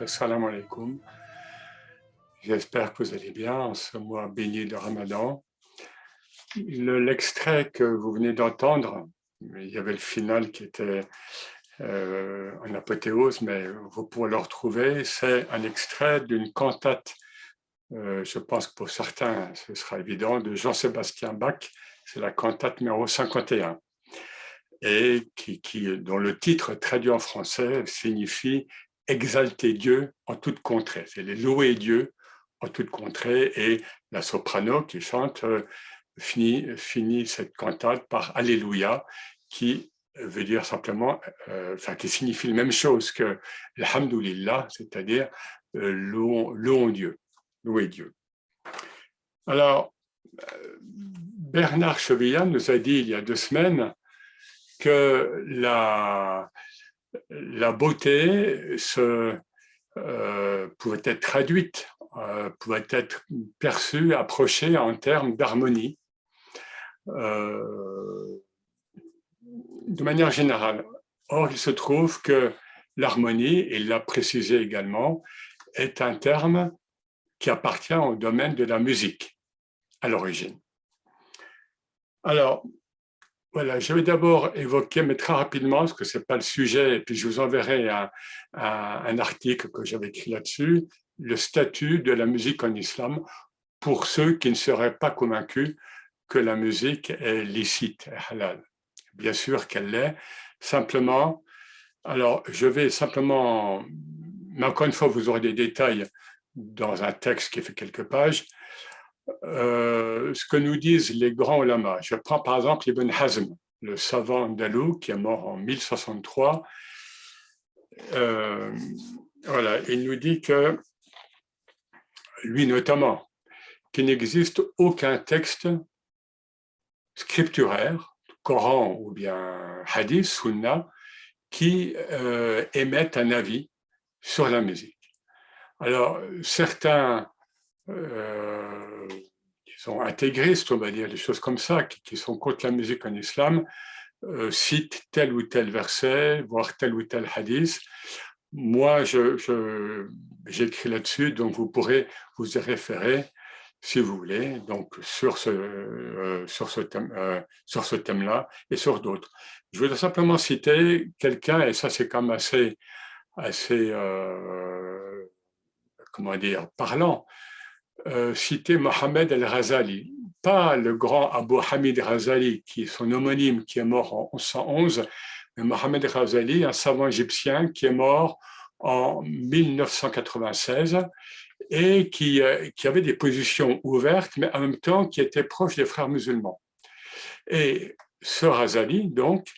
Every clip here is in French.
Assalamu alaikum. J'espère que vous allez bien en ce mois béni de Ramadan. L'extrait que vous venez d'entendre, il y avait le final qui était en apothéose, mais vous pourrez le retrouver, c'est un extrait d'une cantate, je pense que pour certains ce sera évident, de Jean-Sébastien Bach, c'est la cantate numéro 51, et dont le titre traduit en français signifie « Exalter Dieu en toute contrée », c'est « Louer Dieu en toute contrée », et la soprano qui chante finit cette cantate par « Alléluia », qui veut dire simplement, qui signifie la même chose que « Alhamdulillah », c'est-à-dire louons Dieu, louer Dieu. Alors, Bernard Chevillard nous a dit il y a 2 semaines que la beauté pouvait être traduite, pouvait être perçue, approchée en termes d'harmonie, de manière générale. Or, il se trouve que l'harmonie, et il l'a précisé également, est un terme qui appartient au domaine de la musique, à l'origine. Alors, voilà, je vais d'abord évoquer, mais très rapidement, parce que ce n'est pas le sujet, et puis je vous enverrai un article que j'avais écrit là-dessus, le statut de la musique en islam, pour ceux qui ne seraient pas convaincus que la musique est licite, est halal. Bien sûr qu'elle l'est, simplement, alors je vais simplement, mais encore une fois, vous aurez des détails dans un texte qui fait quelques pages, ce que nous disent les grands ulamas. Je prends par exemple Ibn Hazm, le savant andalou qui est mort en 1063. Voilà, il nous dit que, lui notamment, qu'il n'existe aucun texte scripturaire, Coran ou bien Hadith, Sunna, qui émette un avis sur la musique. Alors, certains disons intégristes, on va dire, des choses comme ça, qui sont contre la musique en islam, citent tel ou tel verset, voire tel ou tel hadith. Moi, j'écris là-dessus, donc vous pourrez vous y référer si vous voulez, donc sur ce thème-là et sur d'autres. Je voudrais simplement citer quelqu'un, et ça c'est quand même assez comment dire, parlant, citer Mohamed El-Ghazali, pas le grand Abu Hamid Ghazali, qui est son homonyme, qui est mort en 1111, mais Mohamed El-Ghazali, un savant égyptien qui est mort en 1996 et qui avait des positions ouvertes, mais en même temps qui était proche des frères musulmans. Et ce Ghazali, donc,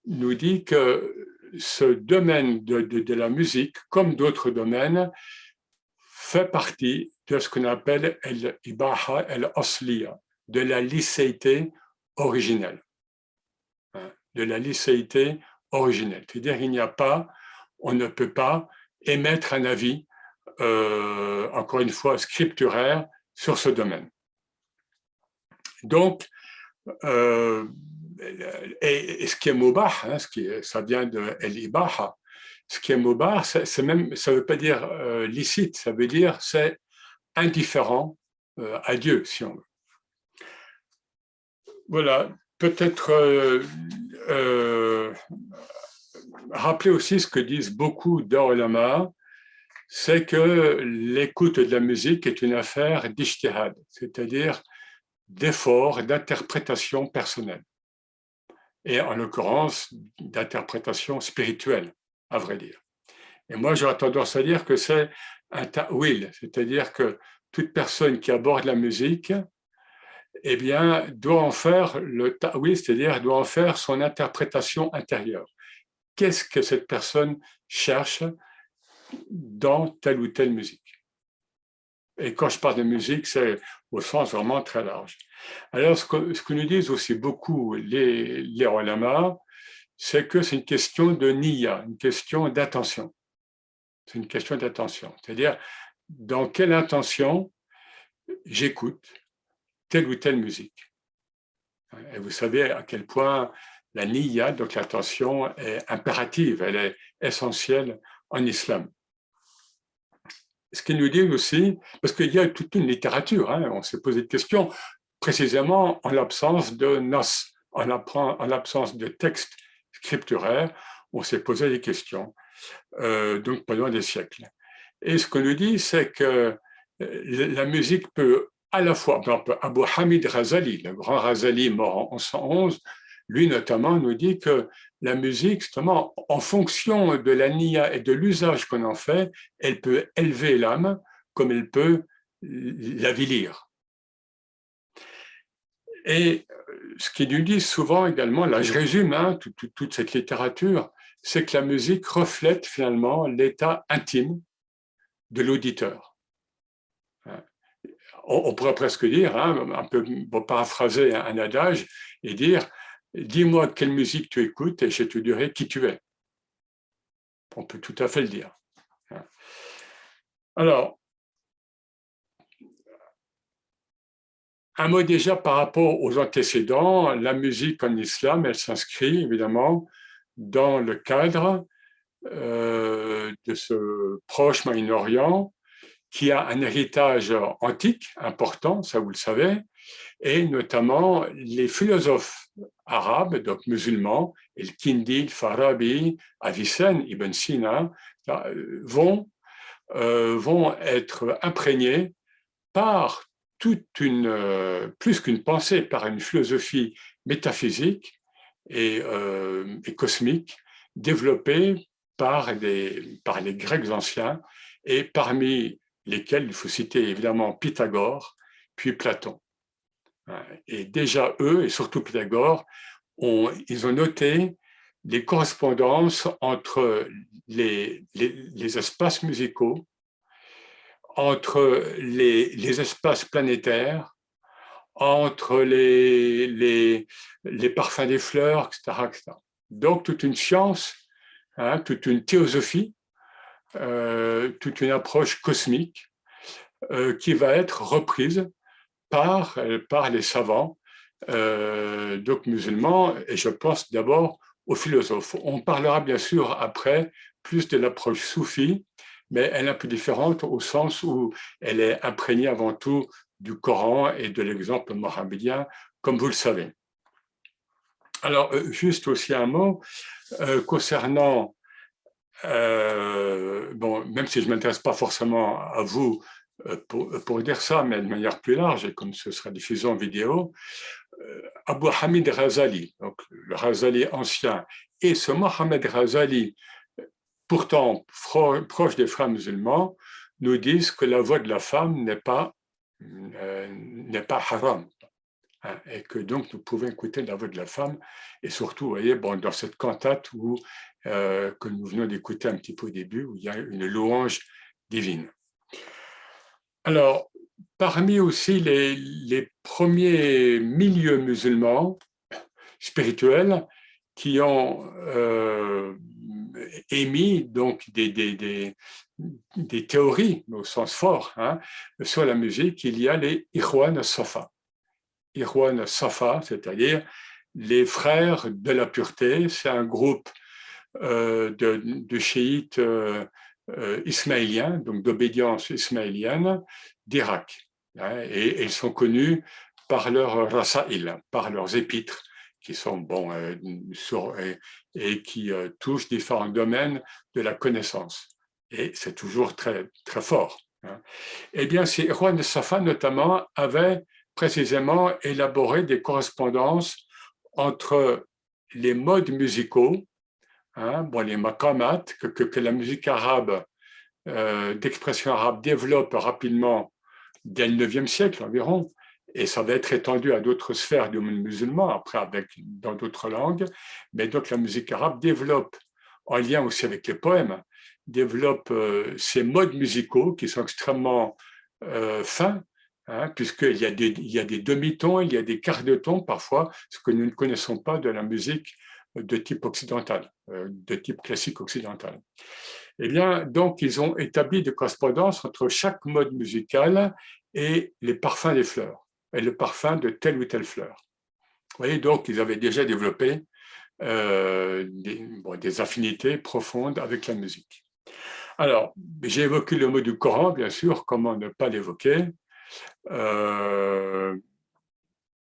nous dit que ce domaine de la musique, comme d'autres domaines, fait partie de ce qu'on appelle l'ibaha al-asliya, de la licéité originelle. De la licéité originelle. C'est-à-dire qu'il n'y a pas, on ne peut pas émettre un avis, encore une fois, scripturaire sur ce domaine. Donc, et ce qui est mubah, ça vient de el-ibaha, ce qui est mubah, ça ne veut pas dire licite, ça veut dire c'est indifférent à Dieu, si on veut. Voilà, peut-être rappeler aussi ce que disent beaucoup d'ulama, c'est que l'écoute de la musique est une affaire d'ijtihad, c'est-à-dire d'effort, d'interprétation personnelle, et en l'occurrence d'interprétation spirituelle, à vrai dire. Et moi, j'aurais tendance à dire que c'est un ta'wil, c'est-à-dire que toute personne qui aborde la musique, eh bien, doit en faire le ta'wil, c'est-à-dire doit en faire son interprétation intérieure. Qu'est-ce que cette personne cherche dans telle ou telle musique? Et quand je parle de musique, c'est au sens vraiment très large. Alors, ce que nous disent aussi beaucoup les ulama, c'est que c'est une question de niyya, une question d'attention. C'est une question d'attention. C'est-à-dire, dans quelle intention j'écoute telle ou telle musique. Et vous savez à quel point la niyya, donc l'attention, est impérative, elle est essentielle en islam. ce qu'ils nous disent aussi, parce qu'il y a toute une littérature, hein, on s'est posé de questions, précisément en l'absence de nas, en l'absence de texte scripturaire, on s'est posé des questions, donc pendant des siècles. Et ce qu'on nous dit, c'est que la musique peut à la fois, par exemple, Abu Hamid Razali, le grand Razali mort en 1111, lui notamment nous dit que la musique, justement, en fonction de la niya et de l'usage qu'on en fait, elle peut élever l'âme comme elle peut l'avilir. Et ce qu'ils nous disent souvent également, là je résume hein, toute cette littérature, c'est que la musique reflète finalement l'état intime de l'auditeur. On pourrait presque dire, hein, un peu pour paraphraser un adage, et dire dis-moi quelle musique tu écoutes et je te dirai qui tu es. On peut tout à fait le dire. Alors, un mot déjà par rapport aux antécédents. La musique en islam, elle s'inscrit évidemment dans le cadre de ce proche Moyen-Orient qui a un héritage antique important, ça vous le savez, et notamment les philosophes arabes, donc musulmans, El-Kindi, Farabi, Avicenne, Ibn Sina, vont être imprégnés par plus qu'une pensée, par une philosophie métaphysique et cosmique développée par les Grecs anciens et parmi lesquels il faut citer évidemment Pythagore, puis Platon. Et déjà eux, et surtout Pythagore, ils ont noté les correspondances entre les espaces musicaux, entre les espaces planétaires, entre les parfums des fleurs, etc., etc. Donc toute une science, hein, toute une théosophie, toute une approche cosmique qui va être reprise par les savants donc musulmans, et je pense d'abord aux philosophes. On parlera bien sûr après plus de l'approche soufie, mais elle est un peu différente au sens où elle est imprégnée avant tout du Coran et de l'exemple mohammedien, comme vous le savez. Alors, juste aussi un mot concernant, bon, même si je ne m'intéresse pas forcément à vous pour dire ça, mais de manière plus large, et comme ce sera diffusé en vidéo, Abu Hamid Razali, donc le Razali ancien, et ce Mohammed Razali, pourtant proche des frères musulmans, nous disent que la voix de la femme n'est pas haram, hein, et que donc nous pouvons écouter la voix de la femme, et surtout, vous voyez, bon, dans cette cantate que nous venons d'écouter un petit peu au début, où il y a une louange divine. Alors, parmi aussi les premiers milieux musulmans spirituels qui ont émis donc des théories au sens fort hein, sur la musique, il y a les Ikhwan Safa. Ikhwan Safa, c'est-à-dire les frères de la pureté, c'est un groupe de chiites ismaéliens, donc d'obédience ismaélienne d'Irak. Et ils sont connus par leurs rasaïl, par leurs épîtres, qui sont bons et qui touchent différents domaines de la connaissance. Et c'est toujours très, très fort. Eh bien, ces Ikhwan de Safa, notamment, avaient précisément élaboré des correspondances entre les modes musicaux, bon, les maqamat, que la musique arabe, d'expression arabe, développe rapidement dès le 9e siècle environ, et ça va être étendu à d'autres sphères du monde musulman, après dans d'autres langues, mais donc la musique arabe développe, en lien aussi avec les poèmes, développe ces modes musicaux qui sont extrêmement fins, puisqu'il y a des demi-tons, il y a des quarts de ton parfois, ce que nous ne connaissons pas de la musique de type occidental, de type classique occidental. Eh bien, donc, ils ont établi des correspondances entre chaque mode musical et les parfums des fleurs, et le parfum de telle ou telle fleur. Vous voyez, donc, ils avaient déjà développé des affinités profondes avec la musique. Alors, j'ai évoqué le mot du Coran, bien sûr, comment ne pas l'évoquer.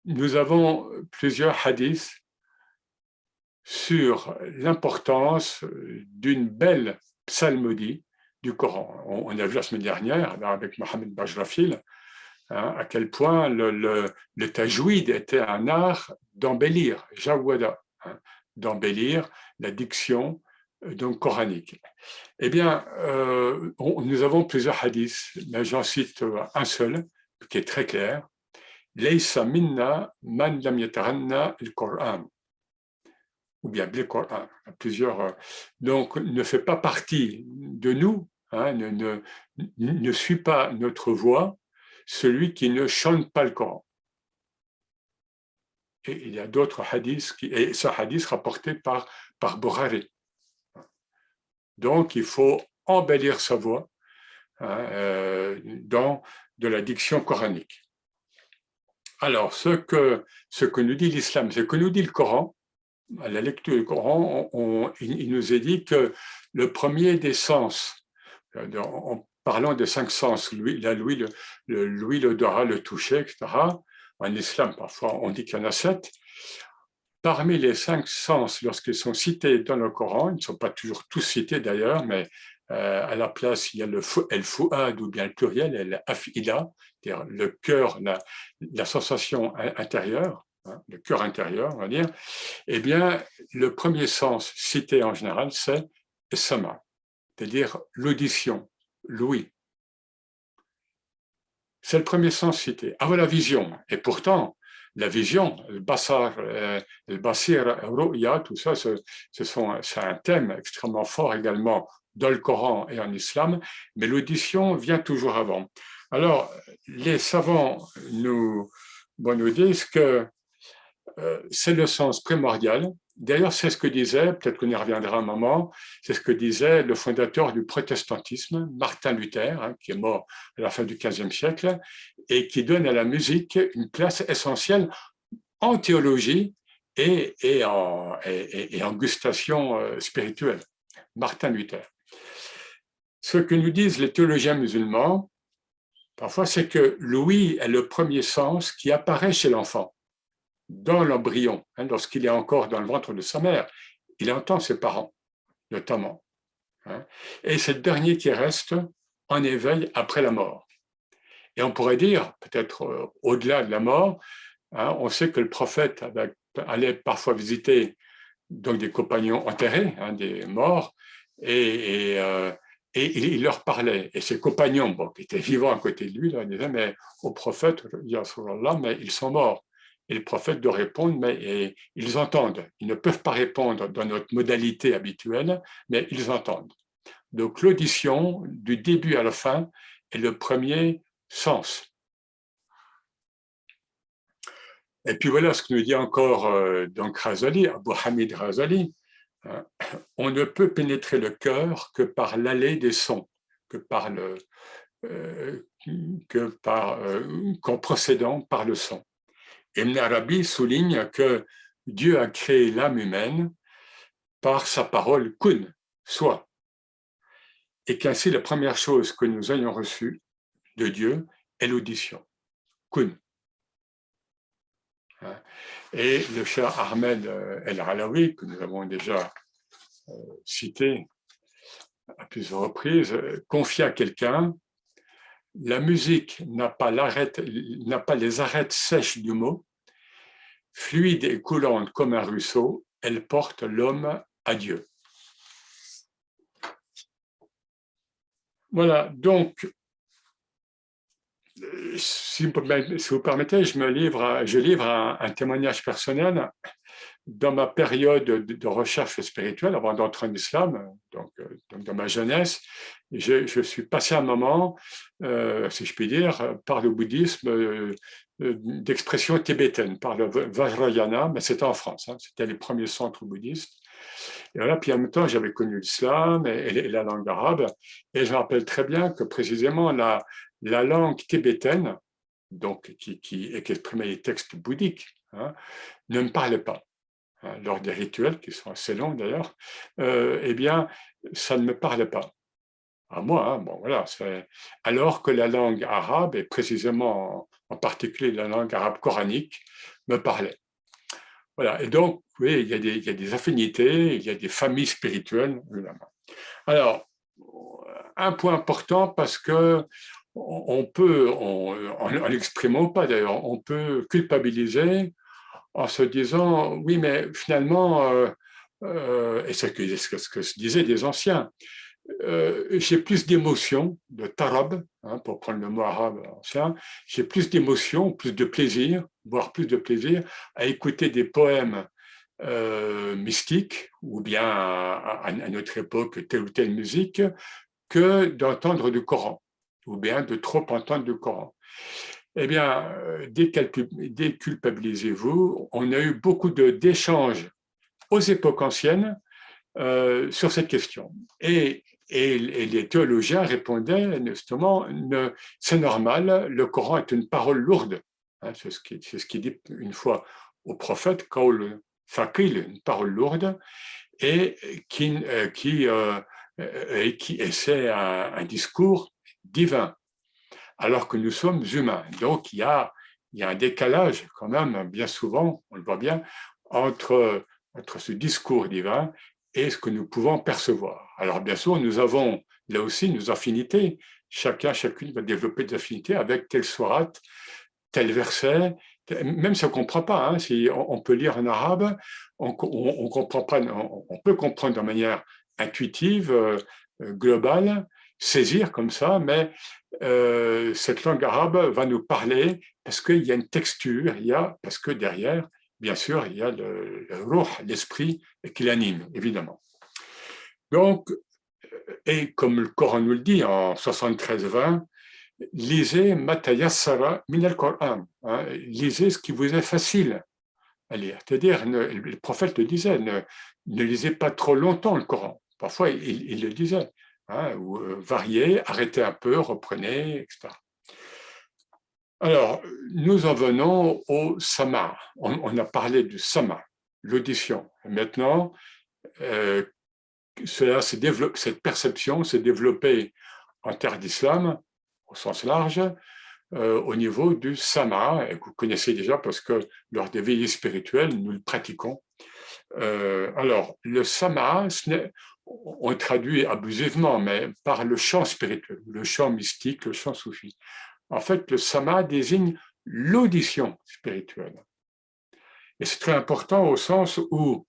Nous avons plusieurs hadiths sur l'importance d'une belle psalmodie du Coran. On a vu la semaine dernière, avec Mohamed Bajrafil, à quel point le tajwid était un art d'embellir, jawada, d'embellir la diction donc coranique. Eh bien, nous avons plusieurs hadiths, mais j'en cite un seul, qui est très clair. Laysa minna man lam yataranna al-Qur'an, ou bien le Coran, plusieurs. Donc, ne fait pas partie de nous, ne suit pas notre voix, celui qui ne chante pas le Coran. Et il y a d'autres hadiths, et ce hadith rapporté par Bukhari. Donc, il faut embellir sa voix dans de la diction coranique. Alors, ce que nous dit l'islam, ce que nous dit le Coran, à la lecture du Coran, il nous est dit que le premier des sens, en parlant des 5 sens, l'ouïe, l'odorat, le toucher, etc., en islam, parfois, on dit qu'il y en a 7. Parmi les 5 sens, lorsqu'ils sont cités dans le Coran, ils ne sont pas toujours tous cités d'ailleurs, mais à la place, il y a le fu'ad, ou bien le pluriel, el-af'ila, c'est-à-dire le cœur, la sensation intérieure, le cœur intérieur, on va dire. Eh bien, le premier sens cité en général, c'est sama, c'est-à-dire l'audition, l'ouïe. C'est le premier sens cité. Avant la vision. Et pourtant, la vision, le basar, le basir, ru'ya, tout ça, c'est un thème extrêmement fort également dans le Coran et en islam, mais l'audition vient toujours avant. Alors, les savants nous disent que c'est le sens primordial. D'ailleurs, c'est ce que disait, peut-être qu'on y reviendra un moment, c'est ce que disait le fondateur du protestantisme, Martin Luther, qui est mort à la fin du XVe siècle, et qui donne à la musique une place essentielle en théologie et en gustation spirituelle. Martin Luther. Ce que nous disent les théologiens musulmans, parfois, c'est que l'ouïe est le premier sens qui apparaît chez l'enfant dans l'embryon, lorsqu'il est encore dans le ventre de sa mère, il entend ses parents, notamment. Et c'est le dernier qui reste en éveil après la mort. Et on pourrait dire, peut-être au-delà de la mort, on sait que le prophète allait parfois visiter donc des compagnons enterrés, des morts, et il leur parlait. Et ses compagnons, qui étaient vivants à côté de lui, disaient, mais au prophète, Ya Rasulallah, mais ils sont morts. Et le prophète doit répondre, mais ils entendent. Ils ne peuvent pas répondre dans notre modalité habituelle, mais ils entendent. Donc l'audition, du début à la fin, est le premier sens. Et puis voilà ce que nous dit encore donc Razali, Abu Hamid Razali. On ne peut pénétrer le cœur que par l'allée des sons, qu'en procédant par le son. Ibn Arabi souligne que Dieu a créé l'âme humaine par sa parole kun, soit, et qu'ainsi la première chose que nous ayons reçue de Dieu est l'audition, kun. Et le Cheikh Ahmed El-Alawi, que nous avons déjà cité à plusieurs reprises, confie à quelqu'un: la musique n'a pas les arêtes sèches du mot, fluide et coulante comme un ruisseau, elle porte l'homme à Dieu. Voilà, donc, si vous permettez, je livre un témoignage personnel. Dans ma période de recherche spirituelle, avant d'entrer en islam, donc dans ma jeunesse, je suis passé un moment, si je puis dire, par le bouddhisme d'expression tibétaine, par le Vajrayana, mais c'était en France, c'était les premiers centres bouddhistes. Et voilà, puis en même temps, j'avais connu l'islam et la langue arabe, et je me rappelle très bien que précisément la langue tibétaine, donc qui exprimait les textes bouddhiques, ne me parlait pas. Lors des rituels, qui sont assez longs d'ailleurs, eh bien, ça ne me parlait pas. à moi, hein, bon, voilà, alors que la langue arabe, et précisément en particulier la langue arabe coranique, me parlait. Voilà, et donc, oui, il y a des affinités, il y a des familles spirituelles, évidemment. Alors, un point important parce que on peut, en l'exprimant pas d'ailleurs, on peut culpabiliser en se disant, oui, mais finalement, et c'est ce que se disaient des anciens, j'ai plus d'émotion, de tarab, hein, pour prendre le mot arabe ancien, j'ai plus d'émotion, plus de plaisir, voire plus de plaisir à écouter des poèmes mystiques ou bien à notre époque telle ou telle musique que d'entendre du Coran ou bien de trop entendre du Coran. Eh bien, déculpabilisez-vous. On a eu beaucoup d'échanges aux époques anciennes sur cette question. Et les théologiens répondaient justement, c'est normal, le Coran est une parole lourde. Hein, c'est ce qui dit une fois au prophète, Qaul Thaqil, une parole lourde, et et c'est un discours divin, alors que nous sommes humains. Donc il y a un décalage quand même, bien souvent, on le voit bien, entre ce discours divin et ce que nous pouvons percevoir. Alors bien sûr, nous avons là aussi nos affinités. Chacune va développer des affinités avec telle sourate, tel verset, même si on ne comprend pas. Hein, si on peut lire en arabe, on comprend pas, on peut comprendre de manière intuitive, globale, saisir comme ça, mais cette langue arabe va nous parler parce qu'il y a une texture, parce que derrière, bien sûr, il y a le ruh, l'esprit qui l'anime, évidemment. Donc, et comme le Coran nous le dit en 73-20, lisez Matayassara min al-Qur'an, hein, lisez ce qui vous est facile à lire. C'est-à-dire, le prophète le disait, ne lisez pas trop longtemps le Coran. Parfois, il le disait. Hein, ou variez, arrêtez un peu, reprenez, etc. Alors, nous en venons au sama. On a parlé du sama, l'audition. Maintenant, euh, cette perception s'est développée en terre d'islam, au sens large, au niveau du sama, et que vous connaissez déjà parce que lors des veillées spirituelles, nous le pratiquons. Alors, le sama, on traduit abusivement, mais par le chant spirituel, le chant mystique, le chant soufi. En fait, le sama désigne l'audition spirituelle. Et c'est très important au sens où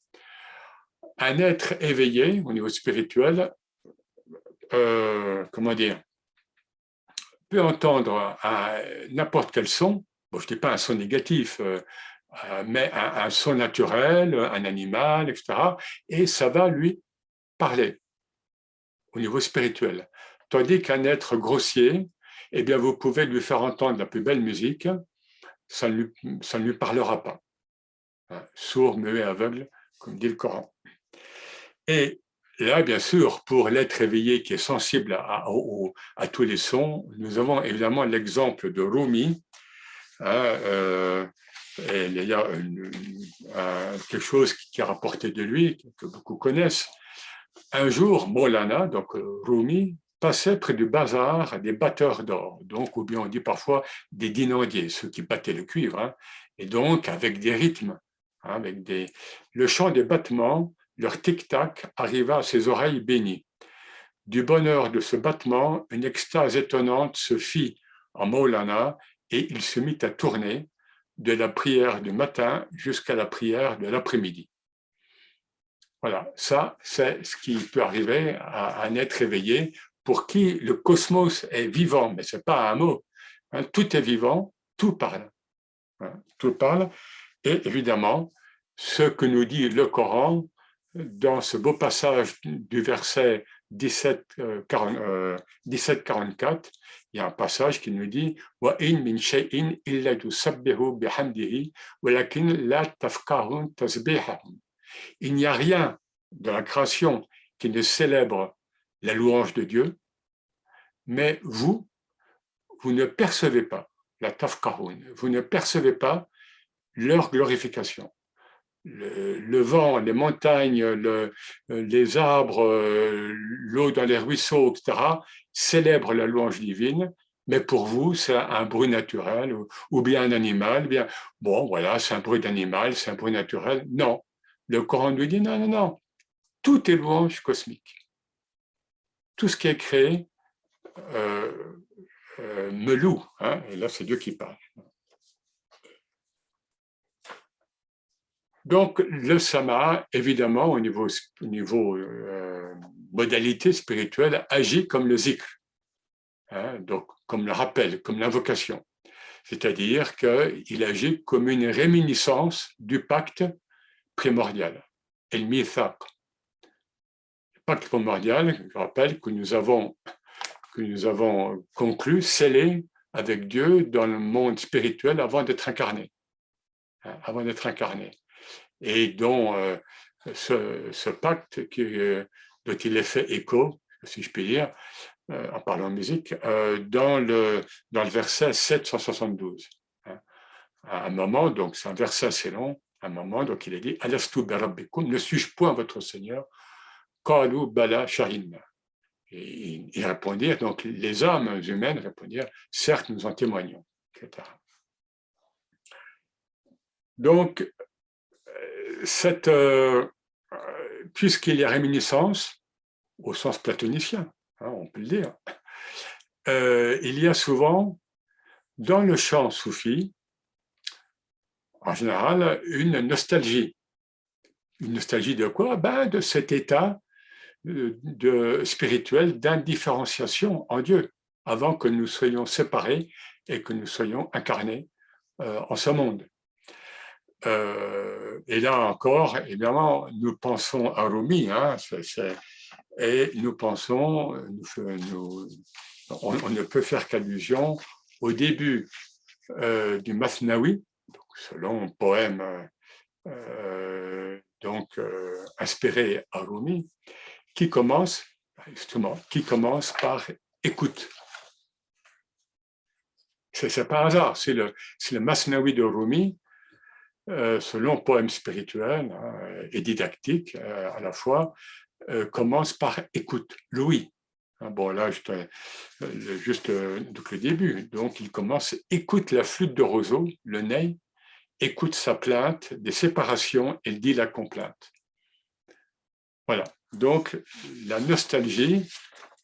un être éveillé au niveau spirituel, comment dire, peut entendre n'importe quel son, bon, je ne dis pas un son négatif, mais un son naturel, un animal, etc. Et ça va lui parler au niveau spirituel. Tandis qu'un être grossier, eh bien, vous pouvez lui faire entendre la plus belle musique, ça ne lui parlera pas. Hein, sourd, muet, aveugle, comme dit le Coran. Et là, bien sûr, pour l'être éveillé qui est sensible à tous les sons, nous avons évidemment l'exemple de Rumi. Hein, et il y a quelque chose qui est rapporté de lui, que beaucoup connaissent. Un jour, Molana, donc Rumi, passait près du bazar des batteurs d'or, donc, ou bien on dit parfois des dinandiers, ceux qui battaient le cuivre, hein, et donc avec des rythmes, hein, le chant des battements, leur tic-tac arriva à ses oreilles bénies. Du bonheur de ce battement, une extase étonnante se fit en Maulana et il se mit à tourner de la prière du matin jusqu'à la prière de l'après-midi. Voilà, ça, c'est ce qui peut arriver à un être éveillé pour qui le cosmos est vivant, mais ce n'est pas un mot. Hein, tout est vivant, tout parle. Hein, tout parle. Et évidemment, ce que nous dit le Coran dans ce beau passage du verset 17-44, il y a un passage qui nous dit Wa in min shay'in illa tusabbihu bihamdihi walakin la tafqahun tasbihahum. Il n'y a rien de la création qui ne célèbre la louange de Dieu, mais vous ne percevez pas la tafqahun, vous ne percevez pas leur glorification. le vent, les montagnes, les arbres, l'eau dans les ruisseaux, etc., célèbrent la louange divine, mais pour vous, c'est un bruit naturel, ou bien un animal, bien, bon, voilà, c'est un bruit d'animal, c'est un bruit naturel. Non, le Coran nous dit non, non, non, tout est louange cosmique. Tout ce qui est créé euh, me loue, hein, et là, c'est Dieu qui parle. Donc, le sama, évidemment, au niveau modalité spirituelle, agit comme le zikr, hein, donc comme le rappel, comme l'invocation. C'est-à-dire qu'il agit comme une réminiscence du pacte primordial, el mithaq. Le pacte primordial, je rappelle, que nous avons conclu, scellé avec Dieu dans le monde spirituel avant d'être incarné. Hein, avant d'être incarné. Et dont ce pacte dont il est fait écho, si je puis dire, en parlant de musique, dans le verset 772. Hein. À un moment, donc c'est un verset assez long, à un moment, donc il est dit « Alastu berabbikum, ne suis-je point votre Seigneur ?» Qalu bala shahidna. Et ils répondirent, donc les âmes humaines répondirent « Certes, nous en témoignons. » etc. Donc, puisqu'il y a réminiscence, au sens platonicien, hein, on peut le dire, il y a souvent, dans le chant soufi, en général, une nostalgie. Une nostalgie de quoi? Ben, de cet état spirituel d'indifférenciation en Dieu, avant que nous soyons séparés et que nous soyons incarnés en ce monde. Et là encore, évidemment, nous pensons à Rumi, hein, et nous pensons, on ne peut faire qu'allusion au début du Masnawi, selon un poème inspiré à Rumi, qui commence par écoute. C'est pas un hasard, c'est le Masnawi de Rumi, selon poème spirituel et didactique à la fois, commence par écoute, Louis. Bon, là, juste donc le début. Donc, il commence, écoute la flûte de roseau, le ney, écoute sa plainte des séparations et dit la complainte. Voilà. Donc, la nostalgie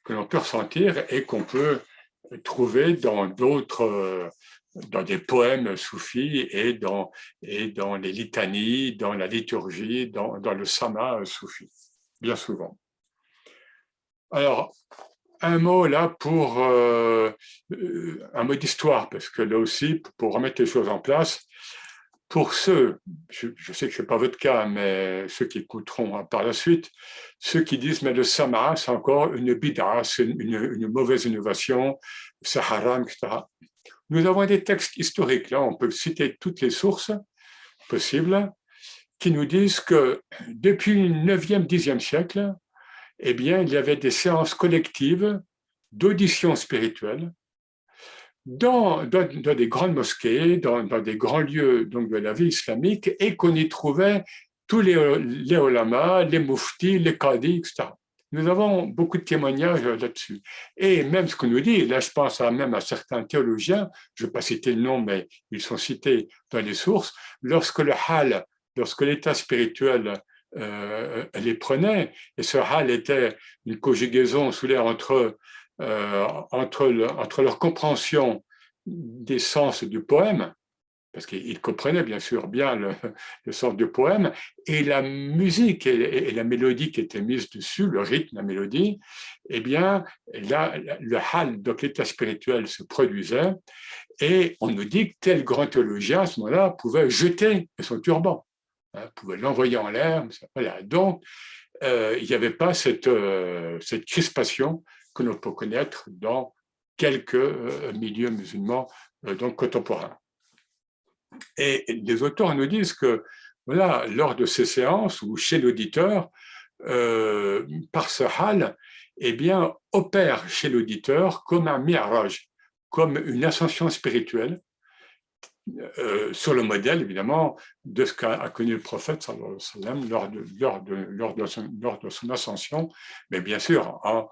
que l'on peut ressentir et qu'on peut trouver dans des poèmes soufis et dans les litanies, dans la liturgie, dans le sama soufi, bien souvent. Alors, un mot là pour un mot d'histoire, parce que là aussi, pour remettre les choses en place, pour ceux, je sais que ce n'est pas votre cas, mais ceux qui écouteront par la suite, ceux qui disent mais le sama, c'est encore une bid'a, c'est une mauvaise innovation, c'est haram, etc. Nous avons des textes historiques, là on peut citer toutes les sources possibles, qui nous disent que depuis le 9e, 10e siècle, eh bien, il y avait des séances collectives d'audition spirituelle dans des grandes mosquées, dans des grands lieux donc, de la vie islamique, et qu'on y trouvait tous les ulamas, les muftis, les qadis, etc. Nous avons beaucoup de témoignages là-dessus. Et même ce qu'on nous dit, là je pense même à certains théologiens, je ne vais pas citer le nom, mais ils sont cités dans les sources, lorsque l'état spirituel les prenait, et ce hal était une conjugaison entre leur compréhension des sens du poème, parce qu'ils comprenaient bien sûr bien le sens du poème, et la musique et la mélodie qui était mise dessus, le rythme, la mélodie, eh bien, là, le hal, donc l'état spirituel se produisait, et on nous dit que tel grand théologien, à ce moment-là, pouvait jeter son turban, hein, pouvait l'envoyer en l'air, voilà. Donc, il n'y avait pas cette crispation que l'on peut connaître dans quelques milieux musulmans donc contemporains. Et les auteurs nous disent que voilà, lors de ces séances ou chez l'auditeur, par ce hal, eh bien, opère chez l'auditeur comme un mi'raj, comme une ascension spirituelle, sur le modèle, évidemment, de ce qu'a connu le prophète sallallahu alayhi wa sallam lors de son ascension, mais bien sûr en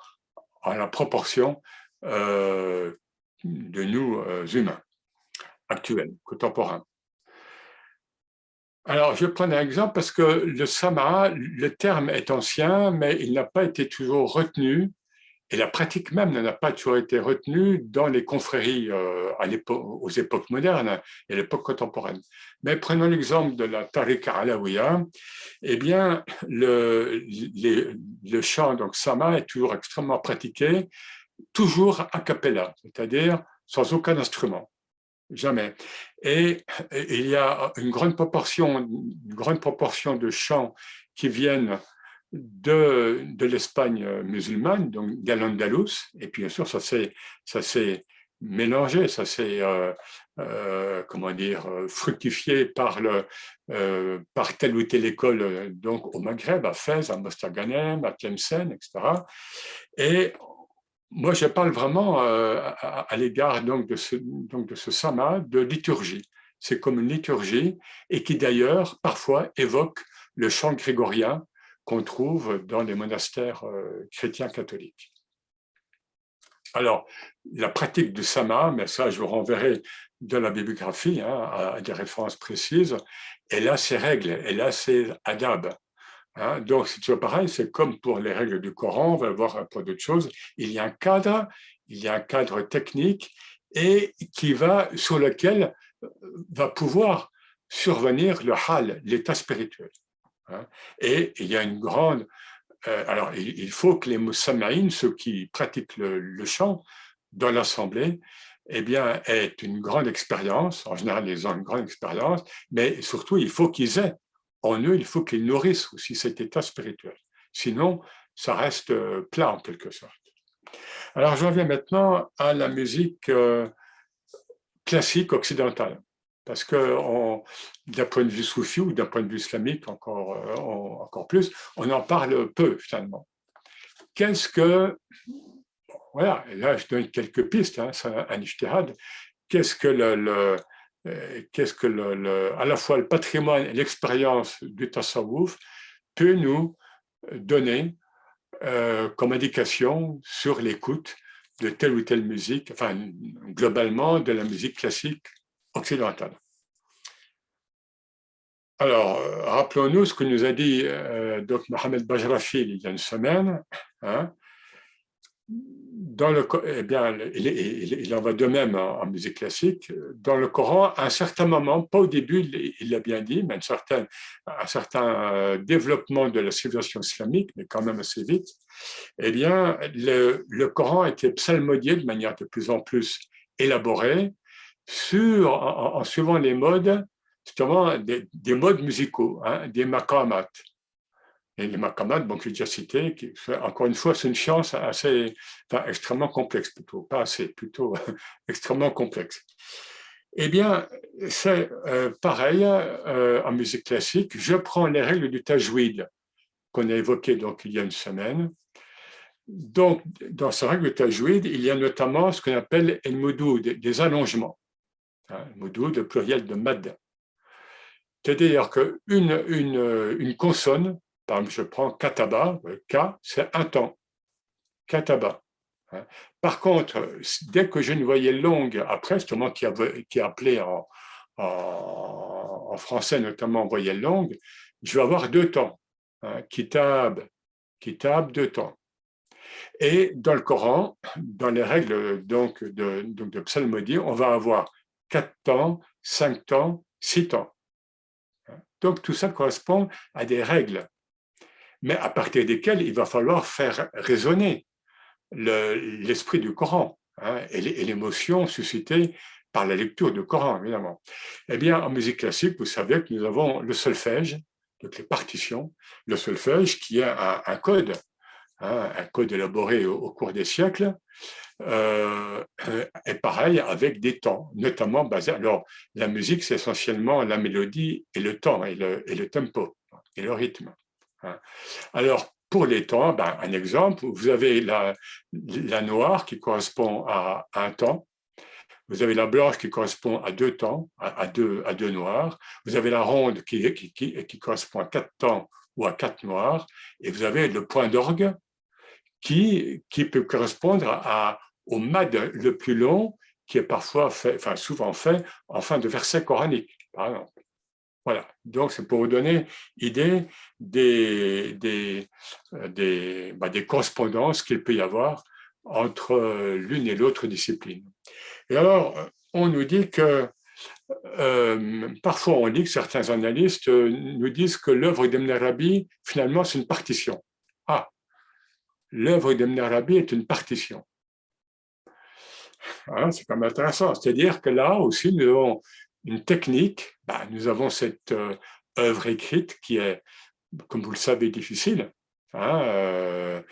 la proportion de nous humains actuels, contemporains. Alors, je prends un exemple parce que le sama, le terme est ancien, mais il n'a pas été toujours retenu, et la pratique même n'a pas toujours été retenue dans les confréries aux époques modernes et à l'époque contemporaine. Mais prenons l'exemple de la tariqa alawiya, eh bien, le chant, donc sama, est toujours extrêmement pratiqué, toujours a cappella, c'est-à-dire sans aucun instrument. Jamais. Et il y a une grande proportion de chants qui viennent de l'Espagne musulmane, donc d'Al-Andalus, et puis bien sûr, ça s'est mélangé, ça s'est, comment dire, fructifié par telle ou telle école, donc au Maghreb, à Fès, à Mostaganem, à Tlemcen, etc. Et moi, je parle vraiment à l'égard donc de ce sama de liturgie. C'est comme une liturgie et qui d'ailleurs parfois évoque le chant grégorien qu'on trouve dans les monastères chrétiens catholiques. Alors, la pratique du sama, mais ça je vous renverrai de la bibliographie à des références précises, elle a ses règles, elle a ses adab. Donc, c'est toujours pareil, c'est comme pour les règles du Coran, on va voir un peu d'autres choses. Il y a un cadre technique et sur lequel va pouvoir survenir le hal, l'état spirituel. Et il y a une grande. Alors, il faut que les musammaïn, ceux qui pratiquent le chant dans l'assemblée, eh bien, aient une grande expérience. En général, ils ont une grande expérience, mais surtout, il faut qu'ils aient en eux, il faut qu'ils nourrissent aussi cet état spirituel. Sinon, ça reste plat en quelque sorte. Alors, je reviens maintenant à la musique classique occidentale. Parce que d'un point de vue soufi ou d'un point de vue islamique encore plus, on en parle peu finalement. Qu'est-ce que, voilà, et là je donne quelques pistes, c'est un ijtihad, qu'est-ce que à la fois le patrimoine et l'expérience du tasawwuf peut nous donner comme indication sur l'écoute de telle ou telle musique, enfin globalement de la musique classique occidentale. Alors, rappelons-nous ce que nous a dit donc Mohamed Bajrafil il y a une semaine. Eh bien, il en va de même en musique classique. Dans le Coran, à un certain moment, pas au début, il l'a bien dit, mais un certain développement de la civilisation islamique, mais quand même assez vite, eh bien, le Coran était psalmodié de manière de plus en plus élaborée en suivant les modes, justement, des modes musicaux, des maqamat. Et les maqamat, donc j'ai déjà cité, encore une fois, c'est une science extrêmement complexe, plutôt extrêmement complexe. Eh bien, c'est pareil en musique classique. Je prends les règles du tajwid qu'on a évoquées donc il y a une semaine. Donc, dans ces règles du tajwid, il y a notamment ce qu'on appelle el moudoud, des allongements. Moudoud, le pluriel de mad. C'est-à-dire qu'une consonne, par exemple, je prends kataba, K, c'est un temps, kataba. Par contre, dès que j'ai une voyelle longue après, justement qui est appelée en français notamment voyelle longue, je vais avoir deux temps, kitab, deux temps. Et dans le Coran, dans les règles donc de psalmodie, on va avoir 4 temps, 5 temps, 6 temps. Donc tout ça correspond à des règles, mais à partir desquelles il va falloir faire résonner l'esprit du Coran et l'émotion suscitée par la lecture du Coran, évidemment. Eh bien, en musique classique, vous savez que nous avons le solfège, donc les partitions, le solfège qui est un code, un code élaboré au cours des siècles, et pareil avec des temps, notamment basés. Alors, la musique, c'est essentiellement la mélodie et le temps, et le tempo, et le rythme. Alors, pour les temps, un exemple, vous avez la noire qui correspond à un temps. Vous avez la blanche qui correspond à 2 temps, à deux noirs. Vous avez la ronde qui correspond à 4 temps ou à 4 noirs. Et vous avez le point d'orgue qui peut correspondre au mad le plus long, qui est parfois fait, enfin souvent fait en fin de verset coranique, par exemple. Voilà, donc c'est pour vous donner idée des correspondances qu'il peut y avoir entre l'une et l'autre discipline. Et alors, on nous dit que, parfois on lit que certains analystes nous disent que l'œuvre d'Ibn Arabi, finalement, c'est une partition. Ah, l'œuvre d'Ibn Arabi est une partition. Hein, c'est quand même intéressant. C'est-à-dire que là aussi, nous avons une technique, nous avons cette œuvre écrite qui est, comme vous le savez, difficile, hein,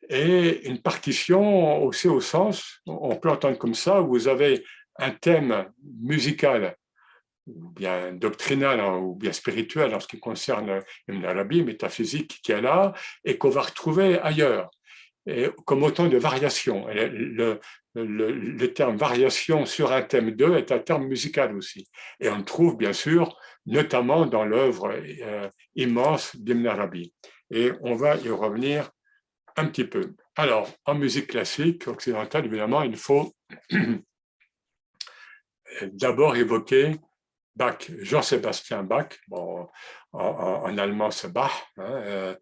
et une partition aussi au sens, on peut entendre comme ça, où vous avez un thème musical, ou bien doctrinal, hein, ou bien spirituel en ce qui concerne Ibn Arabi, métaphysique, qui est là, et qu'on va retrouver ailleurs, et comme autant de variations. Le terme variation sur un thème 2 est un terme musical aussi. Et on le trouve bien sûr, notamment dans l'œuvre immense d'Ibn Arabi. Et on va y revenir un petit peu. Alors, en musique classique occidentale, évidemment, il faut d'abord évoquer Bach, Jean-Sébastien Bach, bon, en allemand c'est Bach, hein,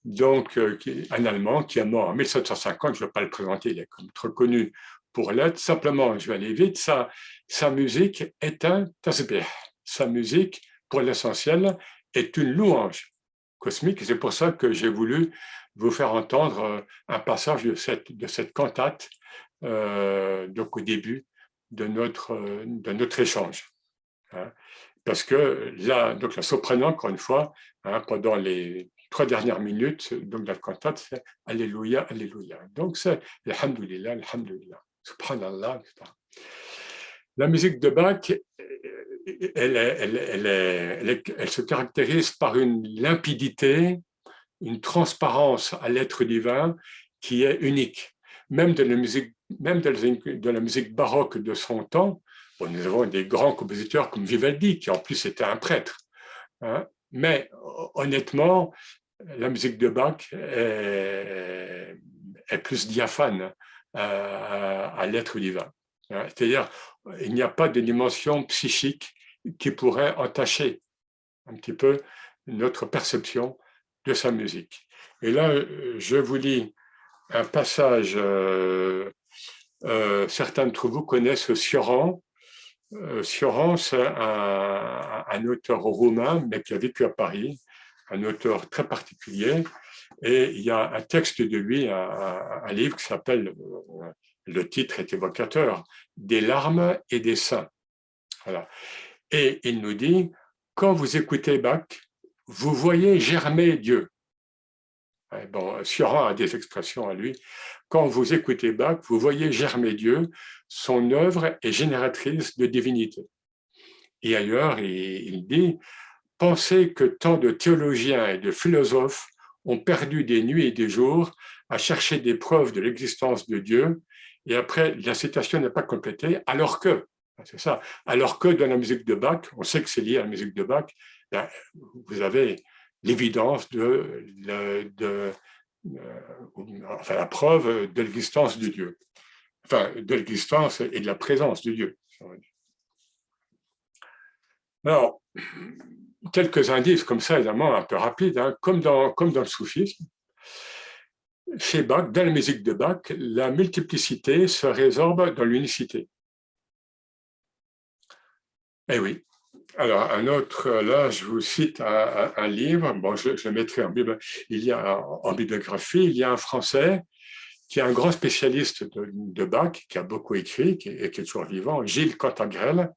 donc un Allemand qui est mort en 1750, je ne vais pas le présenter, il est comme trop connu pour l'être, simplement, je vais aller vite, sa musique est un tasbih, sa musique, pour l'essentiel, est une louange cosmique, et c'est pour ça que j'ai voulu vous faire entendre un passage de cette cantate, donc au début de notre échange. Hein, parce que là, donc la soprano, encore une fois, hein, pendant les 3 dernières minutes, donc la cantate, c'est Alléluia, Alléluia. Donc c'est Alhamdulillah, Alhamdulillah, Subhanallah, etc. La musique de Bach, elle se caractérise par une limpidité, une transparence à l'être divin qui est unique. Même de la musique baroque de son temps, bon, nous avons des grands compositeurs comme Vivaldi, qui en plus était un prêtre. Hein, mais honnêtement, la musique de Bach est plus diaphane à l'être divin. Hein, c'est-à-dire, il n'y a pas de dimension psychique qui pourrait entacher un petit peu notre perception de sa musique. Et là, je vous lis un passage, certains d'entre vous connaissent Sioran. Sioran, c'est un auteur roumain, mais qui a vécu à Paris, un auteur très particulier. Et il y a un texte de lui, un livre qui s'appelle, le titre est évocateur, Des larmes et des seins. Voilà. Et il nous dit, quand vous écoutez Bach, vous voyez germer Dieu. Bon, Sioran a des expressions à lui. Quand vous écoutez Bach, vous voyez germer Dieu, son œuvre est génératrice de divinité. Et ailleurs, il dit, pensez que tant de théologiens et de philosophes ont perdu des nuits et des jours à chercher des preuves de l'existence de Dieu, et après, la citation n'est pas complétée, alors que, c'est ça, alors que dans la musique de Bach, on sait que c'est lié à la musique de Bach, vous avez l'évidence enfin, la preuve de l'existence de Dieu, enfin, de l'existence et de la présence de Dieu. Alors, quelques indices comme ça, évidemment, un peu rapides, hein, comme dans le soufisme. Chez Bach, dans la musique de Bach, la multiplicité se résorbe dans l'unicité. Eh oui. Alors, un autre, là, je vous cite un livre, bon, je le mettrai en bibliographie, il y a un Français qui est un grand spécialiste de Bach, qui a beaucoup écrit, qui est toujours vivant, Gilles Cantagrel.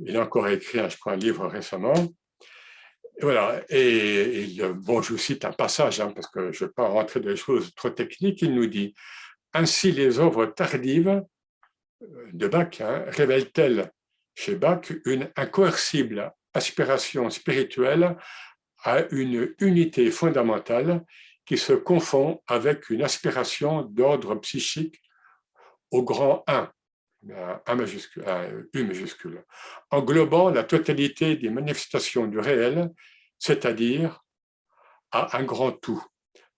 Il a encore écrit, je crois, un livre récemment. Et voilà, bon, je vous cite un passage, hein, parce que je ne vais pas rentrer dans des choses trop techniques, il nous dit « Ainsi les œuvres tardives de Bach révèlent-elles chez Bach une incoercible aspiration spirituelle à une unité fondamentale qui se confond avec une aspiration d'ordre psychique au grand un. un majuscule, un U majuscule, englobant la totalité des manifestations du réel, c'est-à-dire à un grand tout.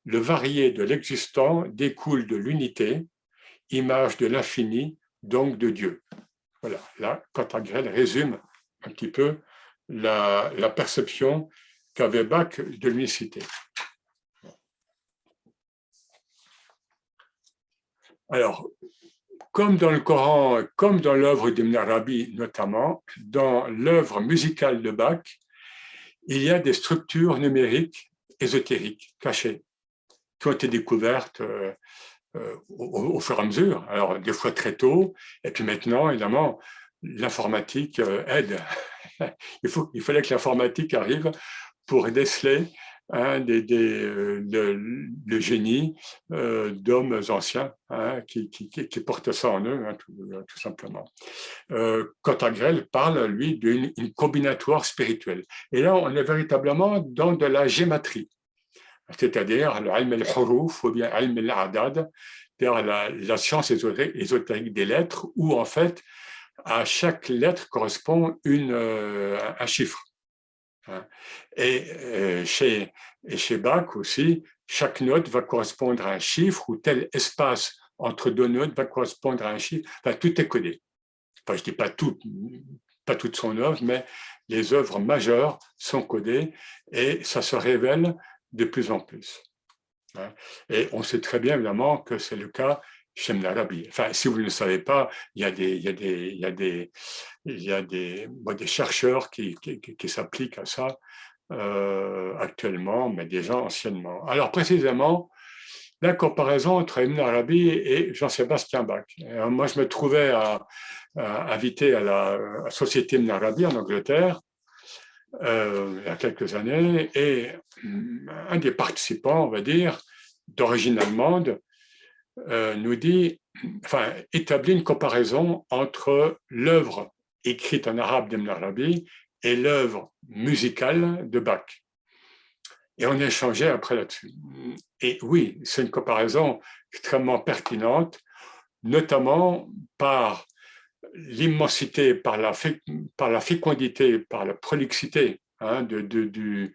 Le varié de l'existant découle de l'unité, image de l'infini, donc de Dieu. Voilà, là, Cantagrel résume un petit peu la perception qu'avait Bach de l'unicité. Alors, comme dans le Coran, comme dans l'œuvre d'Ibn Arabi notamment, dans l'œuvre musicale de Bach, il y a des structures numériques ésotériques cachées qui ont été découvertes au fur et à mesure, alors des fois très tôt, et puis maintenant, évidemment, l'informatique aide. Il fallait que l'informatique arrive pour déceler le génie d'hommes anciens qui portent ça en eux, tout simplement. Cantagrel parle, lui, d'une combinatoire spirituelle. Et là, on est véritablement dans de la gématrie, c'est-à-dire l'ilm al-huruf ou bien l'ilm al-adad, c'est-à-dire la science ésotérique des lettres, où en fait, à chaque lettre correspond un chiffre. Et chez Bach aussi, chaque note va correspondre à un chiffre, ou tel espace entre deux notes va correspondre à un chiffre. Enfin, tout est codé. Enfin, je ne dis pas toute son œuvre, mais les œuvres majeures sont codées et ça se révèle de plus en plus. Et on sait très bien, évidemment, que c'est le cas chez Ibn Arabi. Enfin, si vous ne le savez pas, il y a des chercheurs qui s'appliquent à ça actuellement, mais déjà anciennement. Alors, précisément, la comparaison entre Ibn Arabi et Jean-Sébastien Bach. Moi, je me trouvais invité à la Société Ibn Arabi en Angleterre il y a quelques années, et un des participants, on va dire, d'origine allemande, nous dit, enfin, établit une comparaison entre l'œuvre écrite en arabe d'Ibn Arabi et l'œuvre musicale de Bach. Et on échangeait après là-dessus. Et oui, c'est une comparaison extrêmement pertinente, notamment par l'immensité, par la fécondité, par la prolixité de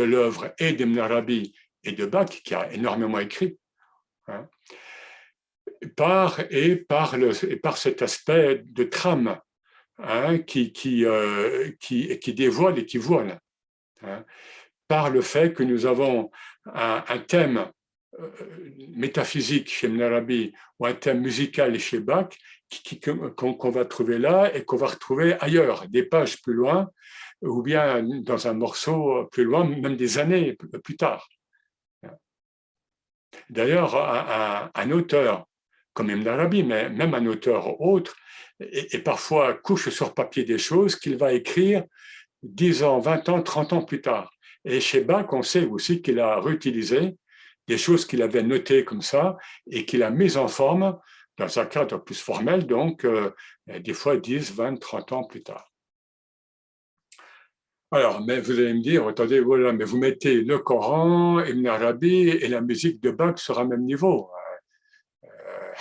l'œuvre et d'Ibn Arabi et de Bach, qui a énormément écrit, par cet aspect de trame qui dévoile et qui voile, par le fait que nous avons un thème métaphysique chez Ibn Arabi ou un thème musical chez Bach qu'on va trouver là et qu'on va retrouver ailleurs, des pages plus loin, ou bien dans un morceau plus loin, même des années plus tard. D'ailleurs, un auteur comme Ibn Arabi, mais même un auteur autre, et parfois couche sur papier des choses qu'il va écrire 10 ans, 20 ans, 30 ans plus tard. Et chez Bach, on sait aussi qu'il a réutilisé des choses qu'il avait notées comme ça et qu'il a mises en forme dans un cadre plus formel, donc des fois 10, 20, 30 ans plus tard. Alors, mais vous allez me dire, attendez, voilà, mais vous mettez le Coran, Ibn Arabi et la musique de Bach sur un même niveau.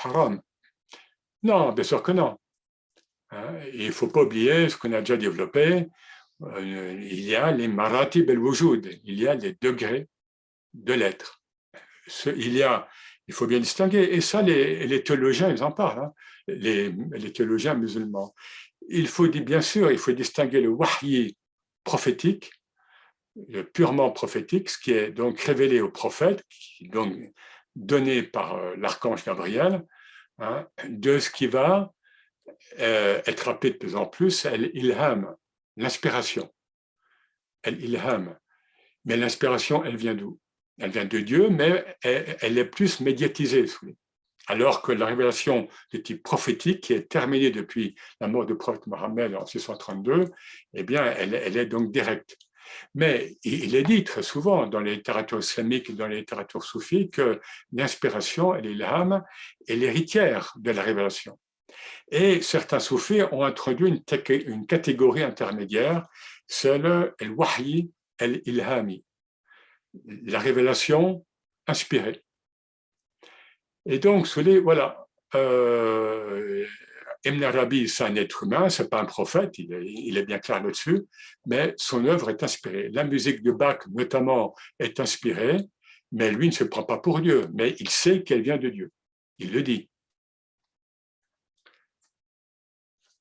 Haram. Non, bien sûr que non. Il ne faut pas oublier ce qu'on a déjà développé. Il y a les maratib el-wujud, il y a les degrés de l'être. Il faut bien distinguer, et ça, les théologiens, ils en parlent, les théologiens musulmans. Bien sûr, il faut distinguer le wahyi prophétique, le purement prophétique, ce qui est donc révélé au prophète, qui est donc donné par l'archange Gabriel, de ce qui va être appelé de plus en plus l'ilham, l'inspiration. L'ilham. Mais l'inspiration, elle vient d'où? Elle vient de Dieu, mais elle est plus médiatisée. Alors que la révélation de type prophétique, qui est terminée depuis la mort du prophète Mohammed en 632, eh bien, elle est donc directe. Mais il est dit très souvent dans les littératures islamiques et dans les littératures soufies que l'inspiration, l'ilham, est l'héritière de la révélation. Et certains soufis ont introduit une catégorie intermédiaire, c'est le wahyi el-ilhami, la révélation inspirée. Et donc, voilà, Ibn Arabi, c'est un être humain, c'est pas un prophète, il est bien clair là-dessus, mais son œuvre est inspirée. La musique de Bach, notamment, est inspirée, mais lui ne se prend pas pour Dieu, mais il sait qu'elle vient de Dieu. Il le dit.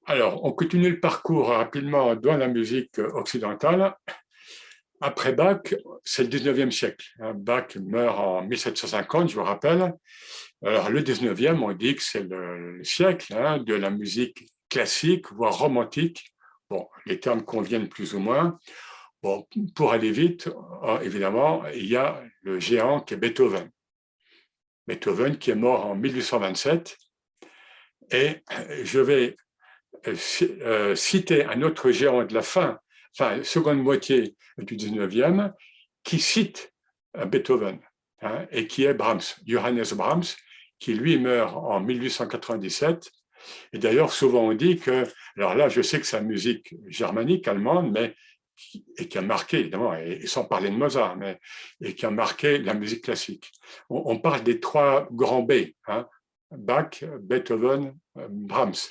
Alors, on continue le parcours rapidement dans la musique occidentale. Après Bach, c'est le 19e siècle. Bach meurt en 1750, je vous rappelle. Alors, le 19e, on dit que c'est le siècle de la musique classique, voire romantique. Bon, les termes conviennent plus ou moins. Bon, pour aller vite, évidemment, il y a le géant qui est Beethoven. Beethoven qui est mort en 1827. Et je vais citer un autre géant de la seconde moitié du 19e, qui cite Beethoven, et qui est Brahms, Johannes Brahms, qui lui meurt en 1897. Et d'ailleurs, souvent on dit que, alors là, je sais que c'est la musique germanique, allemande, mais qui a marqué, évidemment, et sans parler de Mozart, et qui a marqué la musique classique. On parle des trois grands B, Bach, Beethoven, Brahms.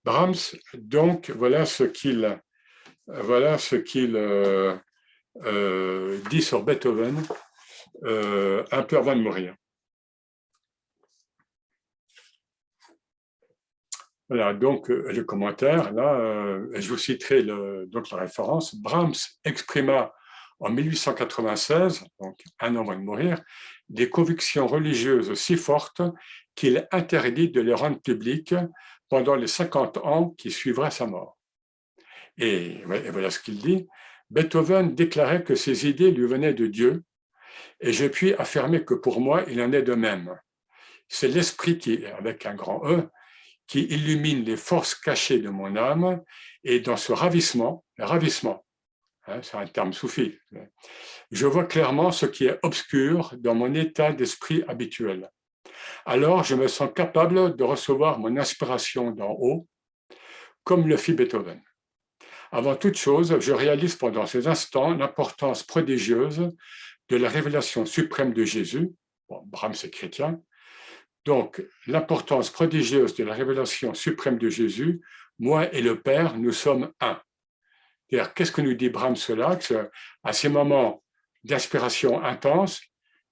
Brahms, donc, voilà ce qu'il dit sur Beethoven un peu avant de mourir. Voilà, donc le commentaire, là, je vous citerai donc la référence. Brahms exprima en 1896, donc un an avant de mourir, des convictions religieuses si fortes qu'il interdit de les rendre publiques pendant les 50 ans qui suivraient sa mort. Et voilà ce qu'il dit. Beethoven déclarait que ses idées lui venaient de Dieu, et je puis affirmer que pour moi, il en est de même. C'est l'esprit qui, avec un grand E, qui illumine les forces cachées de mon âme, et dans ce ravissement, c'est un terme soufi, je vois clairement ce qui est obscur dans mon état d'esprit habituel. Alors je me sens capable de recevoir mon inspiration d'en haut, comme le fit Beethoven. Avant toute chose, je réalise pendant ces instants l'importance prodigieuse de la révélation suprême de Jésus. Bon, Brahms est chrétien. Donc, l'importance prodigieuse de la révélation suprême de Jésus, moi et le Père, nous sommes un. C'est-à-dire, qu'est-ce que nous dit Brahms là? À ces moments d'inspiration intense,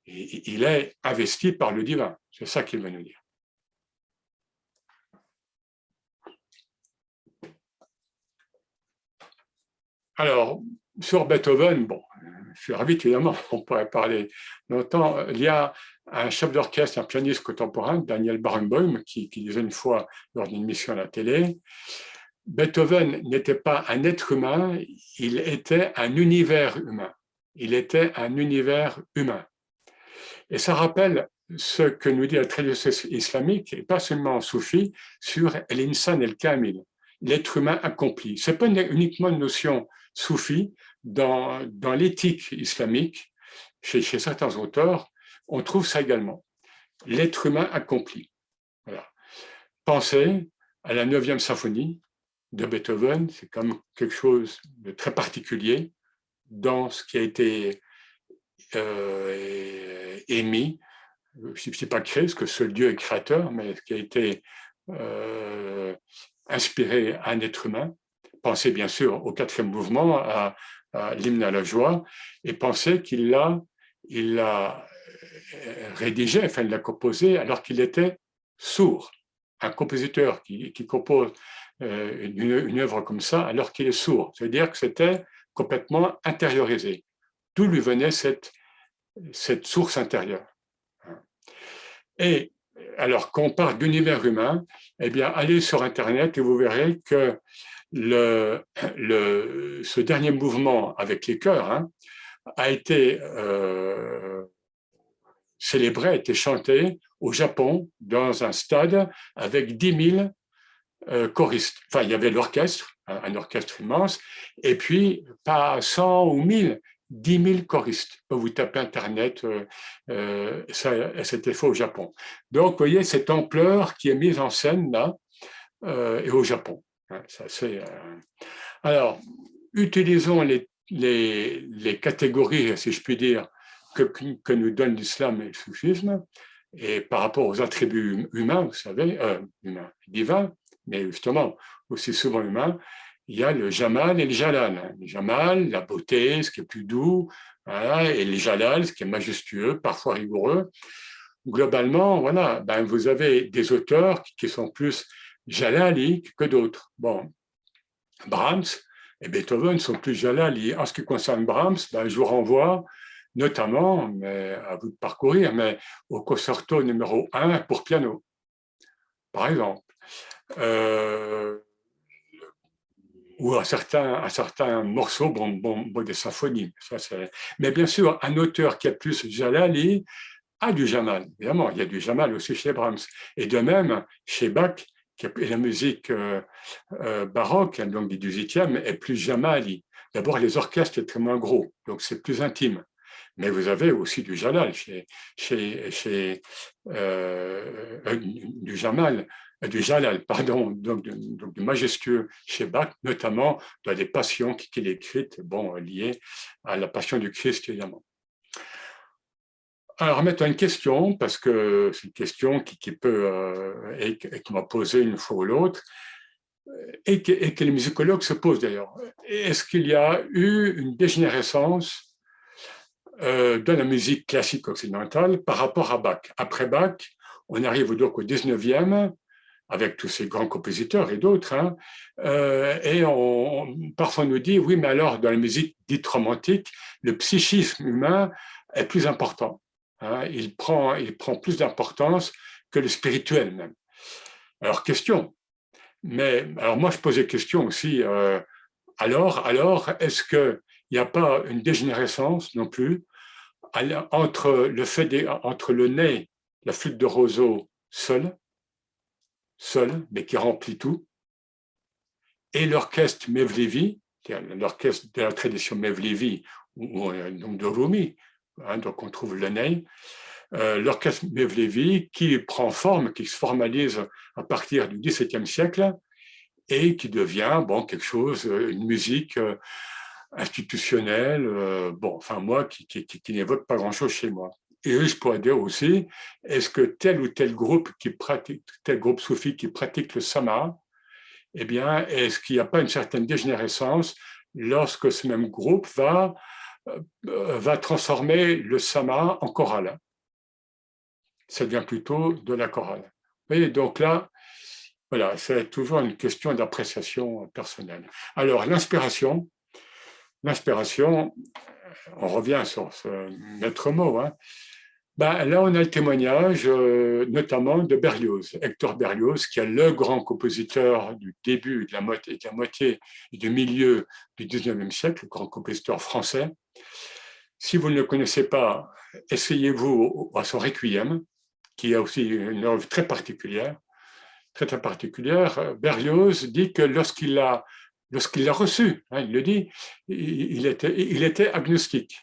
il est investi par le divin. C'est ça qu'il veut nous dire. Alors, sur Beethoven, bon, je suis ravi, évidemment, on pourrait parler longtemps. Il y a un chef d'orchestre, un pianiste contemporain, Daniel Barenboim, qui disait une fois lors d'une émission à la télé, Beethoven n'était pas un être humain, il était un univers humain. Il était un univers humain. Et ça rappelle ce que nous dit la tradition islamique, et pas seulement soufi, sur l'insan el-kamil, l'être humain accompli. Ce n'est pas uniquement une notion soufie. Dans l'éthique islamique, chez certains auteurs, on trouve ça également. L'être humain accompli. Voilà. Pensez à la 9e symphonie de Beethoven, c'est comme quelque chose de très particulier dans ce qui a été émis. Je ne sais pas créé, parce que seul Dieu est créateur, mais ce qui a été inspiré à un être humain. Pensez bien sûr au 4e mouvement, à l'hymne à la joie, et pensez qu'il l'a rédigé, enfin il l'a composé alors qu'il était sourd. Un compositeur qui compose une œuvre comme ça alors qu'il est sourd, c'est-à-dire que c'était complètement intériorisé. D'où lui venait cette source intérieure. Et alors, quand on parle d'univers humain, eh bien, allez sur Internet et vous verrez que ce dernier mouvement avec les chœurs a été célébré, a été chanté au Japon dans un stade avec 10 000 choristes. Enfin, il y avait l'orchestre, un orchestre immense, et puis pas 100 ou 1000, 10 000 choristes. Vous tapez Internet, c'était fait au Japon. Donc, vous voyez cette ampleur qui est mise en scène là, et au Japon. Alors, utilisons les catégories, si je puis dire, que nous donne l'islam et le soufisme. Et par rapport aux attributs humains, vous savez, divins, mais justement aussi souvent humains, il y a le Jamal et le Jalal. Le Jamal, la beauté, ce qui est plus doux, voilà, et le Jalal, ce qui est majestueux, parfois rigoureux. Globalement, voilà, ben vous avez des auteurs qui sont plus jalaliques que d'autres. Bon, Brahms et Beethoven sont plus jalali. En ce qui concerne Brahms, ben, je vous renvoie notamment, mais à vous de parcourir, mais au concerto numéro 1 pour piano, par exemple. Ou à certains morceaux des symphonies. Mais bien sûr, un auteur qui est plus jalali a du jamal. Évidemment, il y a du jamal aussi chez Brahms. Et de même, chez Bach, qui est la musique baroque, donc du XVIIIe, est plus jamali. D'abord, les orchestres sont très moins gros, donc c'est plus intime. Mais vous avez aussi du jalal du jamal, du jalal, pardon, donc du majestueux chez Bach, notamment dans les passions qu'il écrites, bon, liées à la passion du Christ, évidemment. Alors, maintenant une question, parce que c'est une question qui peut, et qu'on m'a posée une fois ou l'autre, et que les musicologues se posent d'ailleurs. Est-ce qu'il y a eu une dégénérescence de la musique classique occidentale par rapport à Bach? Après Bach, on arrive donc au 19e, avec tous ces grands compositeurs et d'autres, hein, et parfois on nous dit, oui, mais alors dans la musique dite romantique, le psychisme humain est plus important. Hein, il prend plus d'importance que le spirituel même. Alors, question. Mais alors moi, je posais question aussi. Alors, est-ce qu'il n'y a pas une dégénérescence non plus entre le nez, la flûte de roseau seule, mais qui remplit tout, et l'orchestre Mevlevi, l'orchestre de la tradition Mevlevi, donc de Rumi, hein, donc on trouve le nez, l'orchestre Mevlevi qui prend forme, qui se formalise à partir du XVIIe siècle et qui devient bon, quelque chose, une musique institutionnelle, bon, enfin moi, qui n'évoque pas grand-chose chez moi. Et je pourrais dire aussi, est-ce que tel ou tel groupe tel groupe soufi qui pratique le sama, eh bien, est-ce qu'il n'y a pas une certaine dégénérescence lorsque ce même groupe va transformer le sama en chorale? Ça devient plutôt de la chorale. Vous voyez, donc là, voilà, c'est toujours une question d'appréciation personnelle. Alors, l'inspiration, on revient sur ce maître mot, hein. Ben, là, on a le témoignage notamment de Berlioz, Hector Berlioz, qui est le grand compositeur du début de la moitié et du milieu du 19e siècle, le grand compositeur français. Si vous ne le connaissez pas, essayez-vous à son Requiem, qui a aussi une œuvre très particulière. Très particulière. Berlioz dit que lorsqu'il l'a reçu, hein, il le dit, il était agnostique.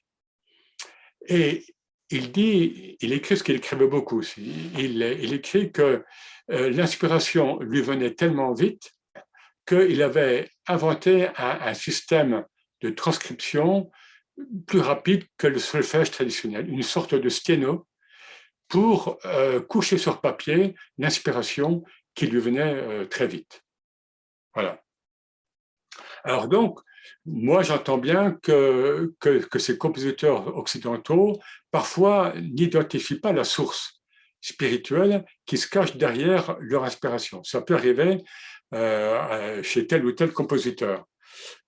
Et il écrit ce qu'il écrivait beaucoup aussi. Il écrit que l'inspiration lui venait tellement vite qu'il avait inventé un système de transcription plus rapide que le solfège traditionnel, une sorte de sténo pour coucher sur papier l'inspiration qui lui venait très vite. Voilà. Alors donc, moi j'entends bien que ces compositeurs occidentaux, parfois, n'identifient pas la source spirituelle qui se cache derrière leur inspiration. Ça peut arriver chez tel ou tel compositeur.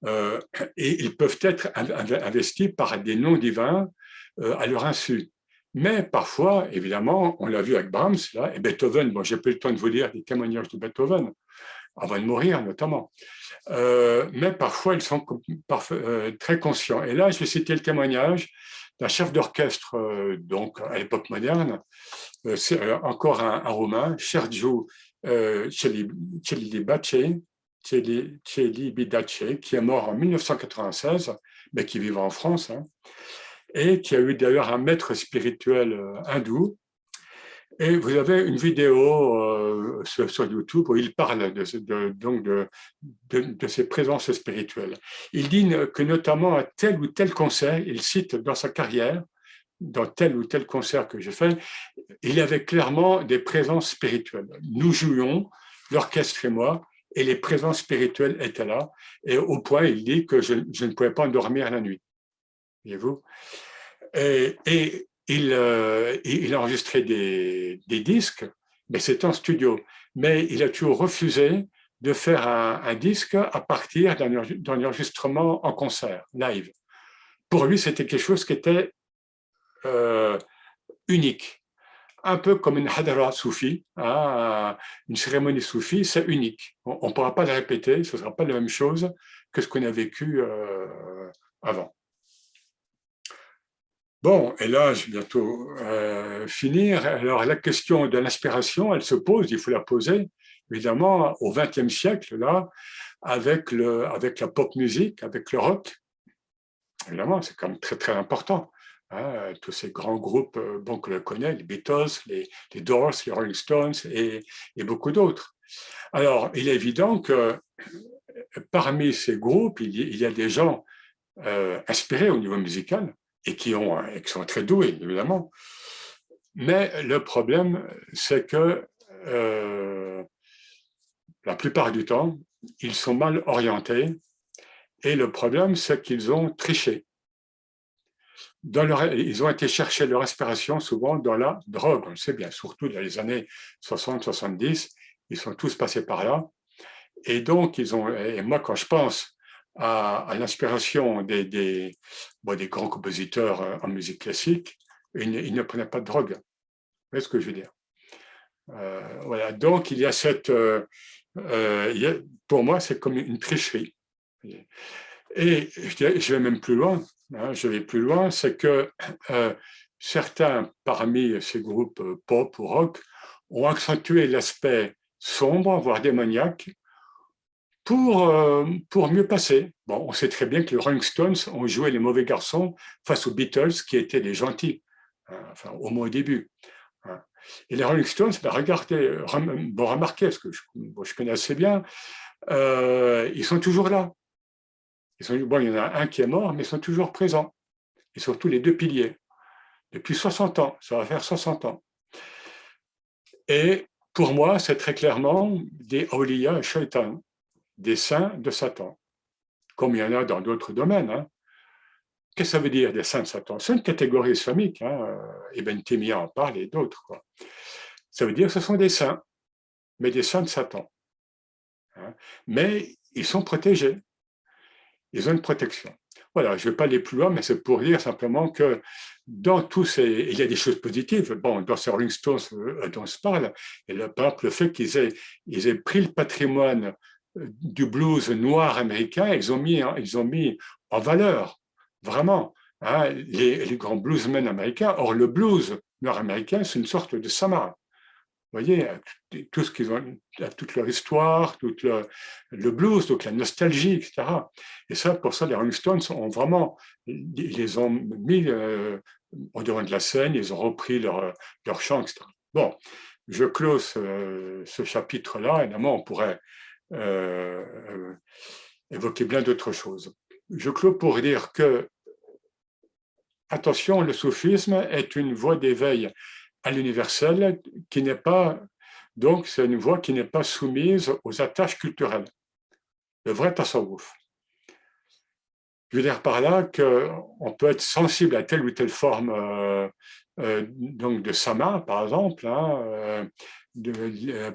Et ils peuvent être investis par des noms divins à leur insu. Mais parfois, évidemment, on l'a vu avec Brahms là, et Beethoven, bon, j'ai pas eu le temps de vous lire des témoignages de Beethoven, avant de mourir notamment, mais parfois ils sont très conscients. Et là, je vais citer le témoignage d'un chef d'orchestre, donc à l'époque moderne, c'est encore un Roumain, Sergiu Celibidache, qui est mort en 1996, mais qui vivait en France, hein, et qui a eu d'ailleurs un maître spirituel hindou. Et vous avez une vidéo sur YouTube où il parle de ses présences spirituelles. Il dit que notamment à tel ou tel concert, il cite dans sa carrière, dans tel ou tel concert que j'ai fait, il y avait clairement des présences spirituelles. Nous jouions, l'orchestre et moi, et les présences spirituelles étaient là, et au point, il dit que je ne pouvais pas dormir la nuit. Voyez-vous? Et il a enregistré des disques, mais c'était en studio. Mais il a toujours refusé de faire un disque à partir d'un enregistrement en concert, live. Pour lui, c'était quelque chose qui était unique. Un peu comme une hadra soufi, hein, une cérémonie soufi, c'est unique. On ne pourra pas le répéter, ce ne sera pas la même chose que ce qu'on a vécu avant. Bon, et là, je vais bientôt finir. Alors, la question de l'inspiration, elle se pose, il faut la poser, évidemment, au XXe siècle, là, avec la pop musique, avec le rock. Évidemment, c'est quand même très, très important. Hein, tous ces grands groupes bon, que l'on connaît, les Beatles, les Doors, les Rolling Stones et beaucoup d'autres. Alors, il est évident que parmi ces groupes, il y a des gens inspirés au niveau musical et qui sont très doués, évidemment. Mais le problème, c'est que la plupart du temps, ils sont mal orientés et le problème, c'est qu'ils ont triché. Ils ont été chercher leur inspiration souvent dans la drogue, on le sait bien, surtout dans les années 60-70, ils sont tous passés par là. Et donc, et moi, quand je pense à l'inspiration des grands compositeurs en musique classique, ils ne prenaient pas de drogue. Vous voyez ce que je veux dire? Voilà, donc il y a pour moi, c'est comme une tricherie. Et je vais même plus loin, hein, c'est que certains parmi ces groupes pop ou rock ont accentué l'aspect sombre, voire démoniaque, pour mieux passer. Bon, on sait très bien que les Rolling Stones ont joué les mauvais garçons face aux Beatles, qui étaient les gentils, hein, enfin, au moins au début. Hein. Et les Rolling Stones, remarquez, parce que je connais assez bien, ils sont toujours là. Il y en a un qui est mort, mais ils sont toujours présents. Et surtout les deux piliers. Depuis 60 ans, ça va faire 60 ans. Et pour moi, c'est très clairement des awliya shaitan, des saints de Satan, comme il y en a dans d'autres domaines. Hein. Qu'est-ce que ça veut dire, des saints de Satan? C'est une catégorie islamique, hein. Ibn Taymiyyah en parle et d'autres. Quoi. Ça veut dire que ce sont des saints, mais des saints de Satan. Hein. Mais ils sont protégés. Ils ont une protection. Voilà, je ne vais pas aller plus loin, mais c'est pour dire simplement que dans tous ces... Il y a des choses positives. Bon, dans ces Rolling Stones dont on se parle, et par exemple, le fait qu'ils aient pris le patrimoine du blues noir américain, ils ont mis en valeur, vraiment, hein, les grands bluesmen américains. Or, le blues nord-américain, c'est une sorte de Samara. Vous voyez, tout ce qu'ils ont, toute leur histoire, tout le blues, donc la nostalgie, etc. Et ça, pour ça, les Rolling Stones ont vraiment, ils les ont mis au devant de la scène, ils ont repris leur chant, etc. Bon, je close ce chapitre-là. Évidemment, on pourrait évoquer plein d'autres choses. Je clôt pour dire que, attention, le soufisme est une voie d'éveil à l'universel qui n'est pas, donc c'est une voie qui n'est pas soumise aux attaches culturelles. Le vrai tasawwuf. Je veux dire par là qu'on peut être sensible à telle ou telle forme donc de sama, par exemple, hein,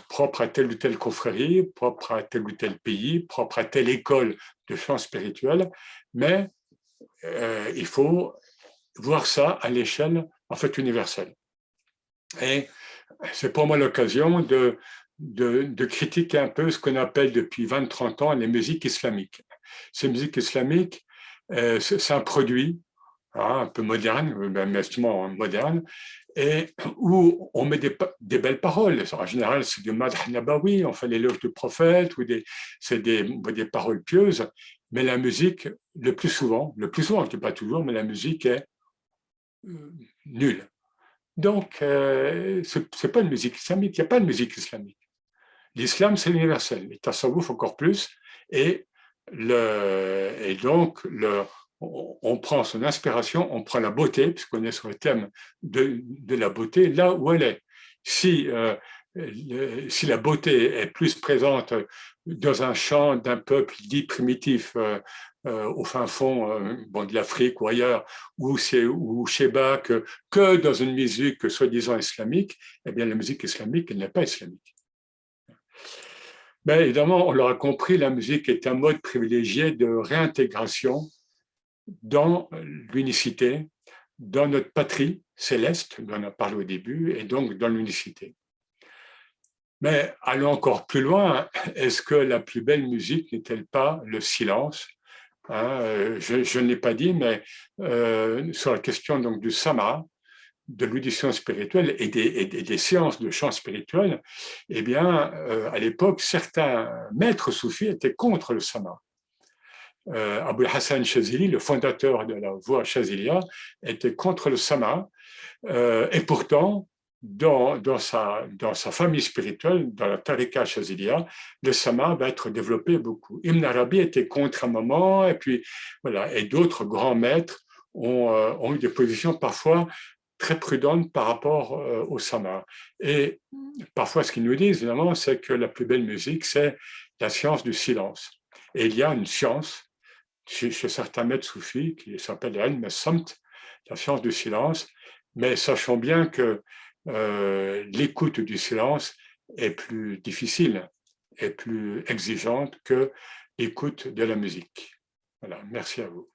propre à telle ou telle confrérie, propre à tel ou tel pays, propre à telle école de chant spirituel, mais il faut voir ça à l'échelle en fait universelle. Et c'est pour moi l'occasion de critiquer un peu ce qu'on appelle depuis 20-30 ans les musiques islamiques. Ces musiques islamiques, c'est un produit hein, un peu moderne, même instrument moderne, et où on met des belles paroles. En général, c'est du madh nabawi, on fait l'éloge du prophète, ou c'est des paroles pieuses, mais la musique, le plus souvent, je ne dis pas toujours, mais la musique est nulle. Donc, ce n'est pas une musique islamique, il n'y a pas de musique islamique. L'islam, c'est l'universel, le tasawwuf encore plus, et donc on prend son inspiration, on prend la beauté, puisqu'on est sur le thème de la beauté, là où elle est. Si, si la beauté est plus présente dans un chant d'un peuple dit primitif, au fin fond bon, de l'Afrique ou ailleurs, ou chez Bach, que dans une musique soi-disant islamique, eh bien la musique islamique, elle n'est pas islamique. Mais évidemment, on l'aura compris, la musique est un mode privilégié de réintégration dans l'unicité, dans notre patrie céleste, dont on a parlé au début, et donc dans l'unicité. Mais allons encore plus loin, est-ce que la plus belle musique n'est-elle pas le silence? Je ne l'ai pas dit, mais sur la question donc, du sama, de l'audition spirituelle et des séances de chant spirituel, eh bien, à l'époque, certains maîtres soufis étaient contre le sama. Abul Hassan Chazili, le fondateur de la voie Chazilia, était contre le sama, et pourtant, dans sa famille spirituelle, dans la Tariqa Chazilia, le sama va être développé beaucoup. Ibn Arabi était contre un moment, et puis voilà, et d'autres grands maîtres ont eu des positions parfois très prudentes par rapport au sama. Et parfois, ce qu'ils nous disent, évidemment, c'est que la plus belle musique, c'est la science du silence. Et il y a une science chez certains maîtres soufis qui s'appelle Ilm Samt, la science du silence, mais sachons bien que l'écoute du silence est plus difficile, est plus exigeante que l'écoute de la musique. Voilà, merci à vous.